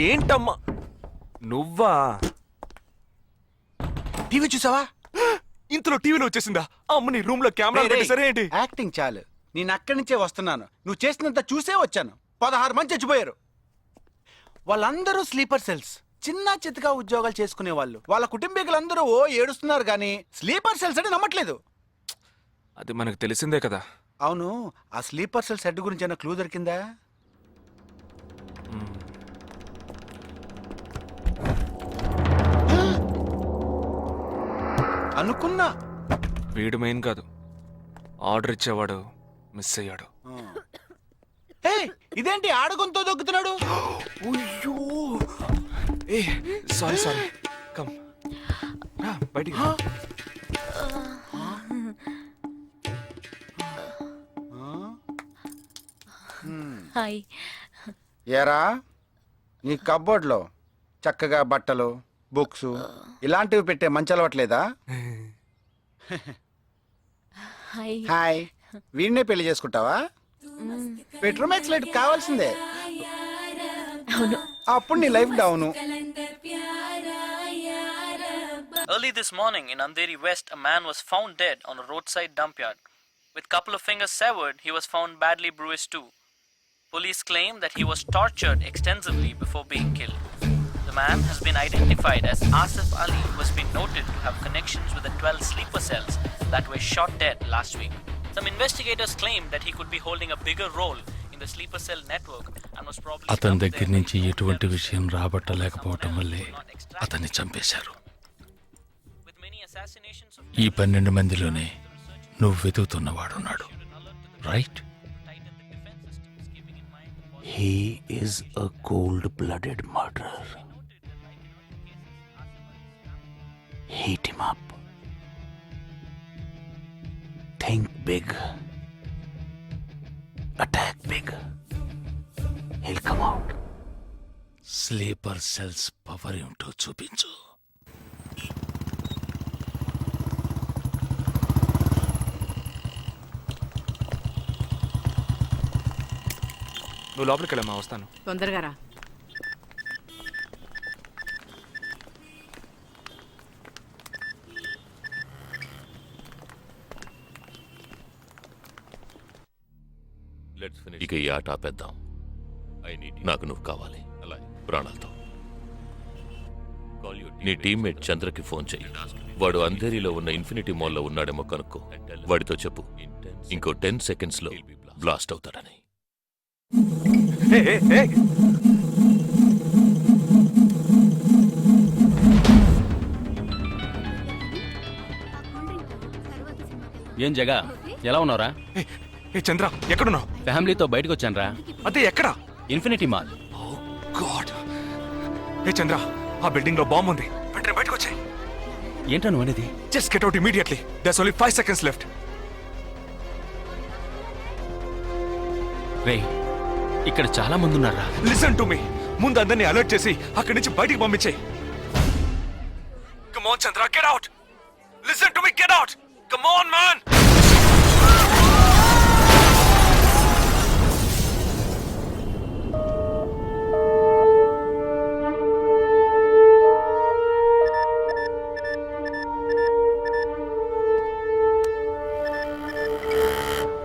ఏంటమ్మా నువ్వా? టీవీ చూసావా? ఇంతలో టీవీలో వచ్చేసిందా? అమ్మని రూమ్ లో కెమెరా పెట్టేసరే ఏంటి? యాక్టింగ్ చాలు. నేను అక్కడి నుంచే వస్తున్నాను. నువ్వు చేసినంత చూసే వచ్చాను. 16 మంది చచ్చిపోయారు. వాళ్ళందరూ స్లీపర్ సెల్స్. చిన్న చిత్తగా ఉద్యోగాలు చేసుకునే వాళ్ళు. వాళ్ళ కుటుంబీకులందరూ ఏడుస్తున్నారు కానీ స్లీపర్ సెల్స్ అని నమ్మట్లేదు. అది మనకు తెలిసిందే కదా. అవును, ఆ స్లీపర్ సెల్స్ హెడ్ గురించి ఏమైనా క్లూ దొరికిందా? అనుకున్నా. వీడు మెయిన్ కాదు, ఆర్డర్ ఇచ్చేవాడు మిస్ అయ్యాడు. ఇదేంటి ఆడగొంతో దొక్కుతున్నాడు? ఏ సారీ సారీ, కమ్ బయటికి. హాయ్. ఏరా, నీ కబ్బోర్డ్లో చక్కగా బట్టలు, బుక్స్ ఇలాంటివి పెట్టే మంచి అలవట్లేదా? హాయ్. హాయ్. వీడినే పెళ్లి చేసుకుంటావా? బెడ్రూమ్ ఎక్స్లైట్ కావాల్సిందే. అవును. అప్పుడు నీ life down. Early this morning in Andheri West, a man was found dead on a roadside dump yard. With couple of fingers severed, he was found badly bruised too. Police claim that he was tortured extensively before being killed. The man has been identified as Asif Ali, who has been noted to have connections with the 12 sleeper cells that were shot dead last week. Some investigators claim that he could be holding a bigger role in the sleeper cell network and was probably అతని దగ్గర నుంచి ఎటువంటి విషయం రాబట్టలేకపోవటం వల్లే అతన్ని చంపేశారు. ఈ 12 మందిలోనే నువ్వు వెతుకుతున్నవాడున్నాడు, right? He is a cold-blooded murderer. Heat him up. Think big. Attack big. He'll come out. Sleeper cells power ఏమిటో చూపించు. నువ్వు లోపలికి వెళ్ళమ్మా, వస్తాను. తొందరగా రా. ఇక ఈ ఆట ఆపేద్దాం. నాకు నువ్వు కావాలి ప్రాణాలతో. నీ టీమ్మేట్ చంద్రకి ఫోన్ చెయ్యి. వాడు అంధేరిలో ఉన్న ఇన్ఫినిటీ మాల్లో ఉన్నాడేమో కనుక్కో. వాడితో చెప్పు ఇంకో 10 seconds లో బ్లాస్ట్ అవుతాడని. ఏం జగా, ఎలా ఉన్నావురా? చంద్ర, ఎక్కడున్నావు? ఫ్యామిలీతో బయటకు వచ్చానురా. అదే ఎక్కడ? Infinity mall. ఏ చంద్ర, ఆ బిల్డింగ్ లో బాంబు ఉంది. వెంటనే బయటకు వచ్చాయి. ఏంటా నువ్వు అనేది? Just get out immediately. There's only 5 seconds left. రేయ్, ఇక్కడ చాలా మంది ఉన్నారా? Listen to me. ముందు అందరినీ అలర్ట్ చేసి అక్కడి నుంచి బయటికి పంపించేయి. Come on Chandra, get out. Listen to me, get out. Come on man.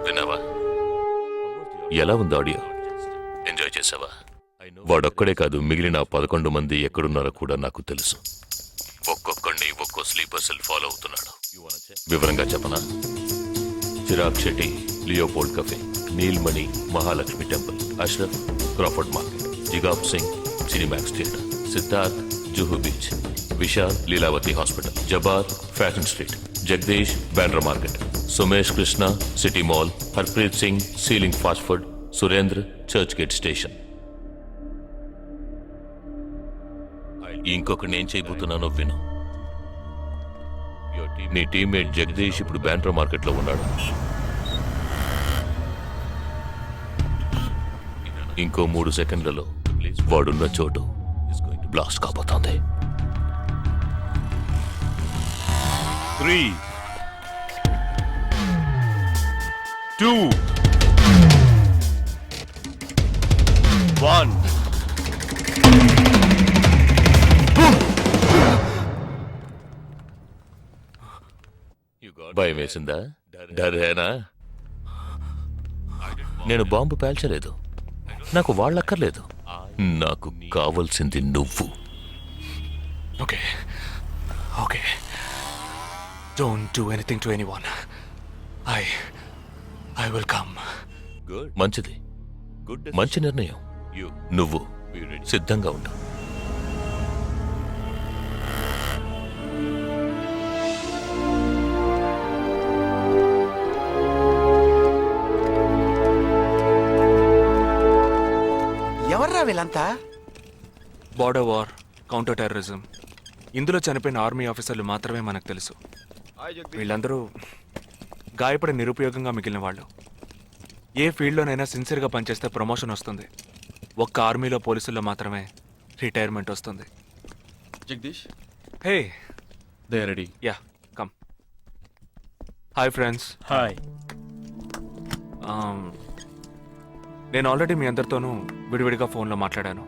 విన్నావా? ఎలా ఉంది ఆడియో? ఎంజాయ్ చేసావా? వాడొక్కడే కాదు, మిగిలిన 11 మంది ఎక్కడున్నారో కూడా నాకు తెలుసు. ఒక్కొక్కడిని ఒక్కో స్లీపర్ సెల్ ఫాలో అవుతున్నాడు. వివరంగా చెప్పనా? Chirag Shetty, Leopold cafe, Neelmani, Mahalakshmi temple, Ashraf, Crawford market, Jigab Singh, Cinemax theatre, Siddharth, Juhu beach, Vishal, Lilavati hospital, Jabar, fashion street, Jagdish, Bandra market, Sumesh Krishna, city mall, Harpreet Singh, ceiling fast food, Surendra, Churchgate station. ఇంకొకటి నేను చేయబోతున్నానో విను. నీ టీమ్మేట్ జగదీష్ ఇప్పుడు బ్యాండ్రా మార్కెట్ లో ఉన్నాడు. ఇంకో 3 సెకండ్లలో వాడున్న చోటు బ్లాస్ట్ కాబోతోంది. 3, 2, 1. భయం వేసిందా? డరేనా? నేను బాంబు పేల్చలేదు. నాకు వాళ్ళక్కర్లేదు. నాకు కావలసింది నువ్వు. Okay okay, don't do anything to anyone. I will come. మంచిది, మంచి నిర్ణయం. నువ్వు సిద్ధంగా ఉండు. ఎవర్రా వీళ్ళంతా? బార్డర్ వార్, కౌంటర్ టెర్రరిజం, ఇందులో చనిపోయిన ఆర్మీ ఆఫీసర్లు మాత్రమే మనకు తెలుసు. వీళ్ళందరూ గాయపడి నిరుపయోగంగా మిగిలిన వాళ్ళు. ఏ ఫీల్డ్లోనైనా సిన్సియర్గా పనిచేస్తే ప్రమోషన్ వస్తుంది. ఒక్క ఆర్మీలో పోలీసుల్లో మాత్రమే రిటైర్మెంట్ వస్తుంది. Jagdish, hey, they ready. Yeah, come. Hi friends. Hi. నేను ఆల్రెడీ మీ అందరితోనూ విడివిడిగా ఫోన్లో మాట్లాడాను.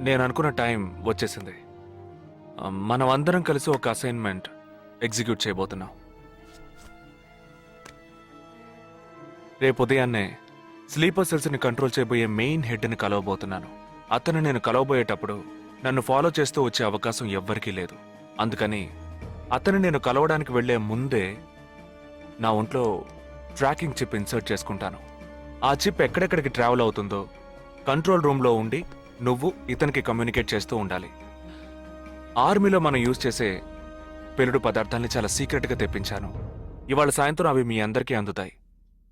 నేను అనుకున్న టైం వచ్చేసింది. మనం అందరం కలిసి ఒక అసైన్మెంట్ ఎగ్జిక్యూట్ చేయబోతున్నాం. రేపు ఉదయాన్నే స్లీపర్ సెల్స్ని కంట్రోల్ చేయబోయే మెయిన్ హెడ్ని కలవబోతున్నాను. అతను నేను కలవబోయేటప్పుడు నన్ను ఫాలో చేస్తూ వచ్చే అవకాశం ఎవ్వరికీ లేదు. అందుకని అతను నేను కలవడానికి వెళ్లే ముందే నా ఒంట్లో ట్రాకింగ్ చిప్ ఇన్సర్ట్ చేసుకుంటాను. ఆ చిప్ ఎక్కడెక్కడికి ట్రావెల్ అవుతుందో కంట్రోల్ రూమ్లో ఉండి నువ్వు ఇతనికి కమ్యూనికేట్ చేస్తూ ఉండాలి. ఆర్మీలో మనం యూజ్ చేసే పెలుడు పదార్థాల్ని చాలా సీక్రెట్గా తెప్పించాను. ఇవాళ సాయంత్రం అవి మీ అందరికీ అందుతాయి.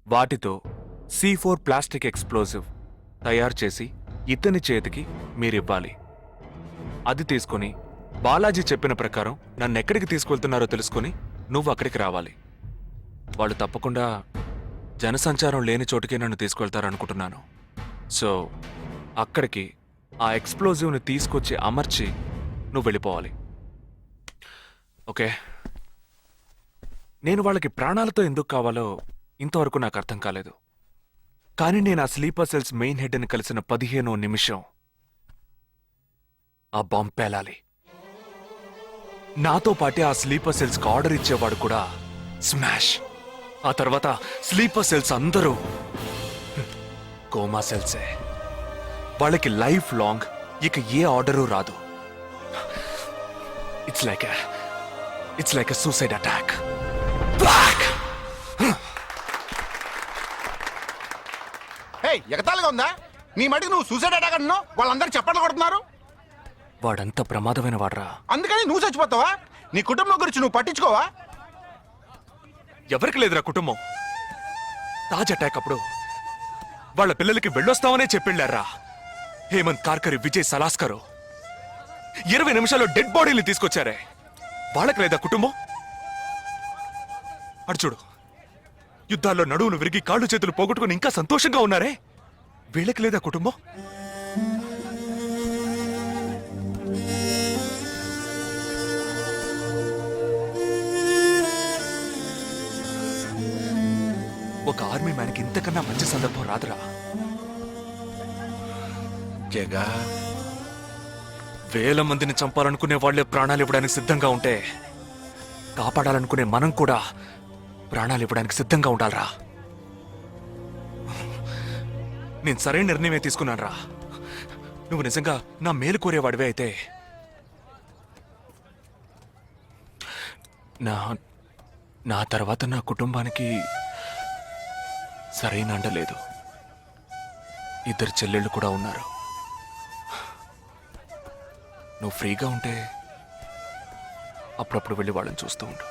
వాటితో C4 ప్లాస్టిక్ ఎక్స్ప్లోజివ్ తయారు చేసి ఇతని చేతికి మీరివ్వాలి. అది తీసుకుని బాలాజీ చెప్పిన ప్రకారం నన్ను ఎక్కడికి తీసుకెళ్తున్నారో తెలుసుకుని నువ్వు అక్కడికి రావాలి. వాళ్ళు తప్పకుండా జనసంచారం లేని చోటుకే నన్ను తీసుకెళ్తారనుకుంటున్నాను. సో అక్కడికి ఆ ఎక్స్ప్లోజివ్ని తీసుకొచ్చి అమర్చి నువ్వు వెళ్ళిపోవాలి. ఓకే? నేను వాళ్ళకి ప్రాణాలతో ఎందుకు కావాలో ఇంతవరకు నాకు అర్థం కాలేదు. కానీ నేను ఆ స్లీపర్ సెల్స్ మెయిన్ హెడ్ని కలిసిన 15వ నిమిషం ఆ బాంబ్ పేలాలి. నాతో పాటే ఆ స్లీపర్ సెల్స్కి ఆర్డర్ ఇచ్చేవాడు కూడా స్మాష్. ఆ తర్వాత స్లీపర్ సెల్స్ అందరూ కోమా సెల్సే. వాళ్ళకి లైఫ్ లాంగ్ ఇక ఏ ఆర్డరు రాదు. It's like a suicide attack. ఎగతాళిగా ఉందా? నీ మటుకు నువ్వు సూసైడ్ అటాక్ అంటున్నావు, వాళ్ళందరూ చప్పట్లు కొడుతున్నారు. వాడంత ప్రమాదమైన వాడ్రా. అందుకని నువ్వు చచ్చిపోతావా? నీ కుటుంబం గురించి నువ్వు పట్టించుకోవా? ఎవరికి లేదురా కుటుంబం. తాజ్ అటాక్ అప్పుడు వాళ్ళ పిల్లలకి వెళ్ళొస్తామనే చెప్పెళ్ళారా. హేమంత్ కార్కరి, విజయ్ సలాస్కరు 20 నిమిషాల్లో డెడ్ బాడీని తీసుకొచ్చారే. వాళ్ళకి లేదా కుటుంబం? అడు చూడు, యుద్ధాల్లో నడువును విరిగి కాళ్ళు చేతులు పోగొట్టుకుని ఇంకా సంతోషంగా ఉన్నారే. వీళ్ళకి లేదా కుటుంబం? ఒక ఆర్మీ మ్యాన్కి ఇంతకన్నా మంచి సందర్భం రాదురా. జగా, వేల మందిని చంపాలనుకునే వాళ్లే ప్రాణాలు ఇవ్వడానికి సిద్ధంగా ఉంటే కాపాడాలనుకునే మనం కూడా ప్రాణాలు ఇవ్వడానికి సిద్ధంగా ఉండాలరా. నేను సరైన నిర్ణయమే తీసుకున్నాను రా. నువ్వు నిజంగా నా మేలు కోరేవాడివే అయితే నా తర్వాత నా కుటుంబానికి సరైన అండ లేదు. 2 చెల్లెళ్ళు కూడా ఉన్నారు. నువ్వు ఫ్రీగా ఉంటే అప్పుడప్పుడు వెళ్ళి వాళ్ళని చూస్తూ ఉండు.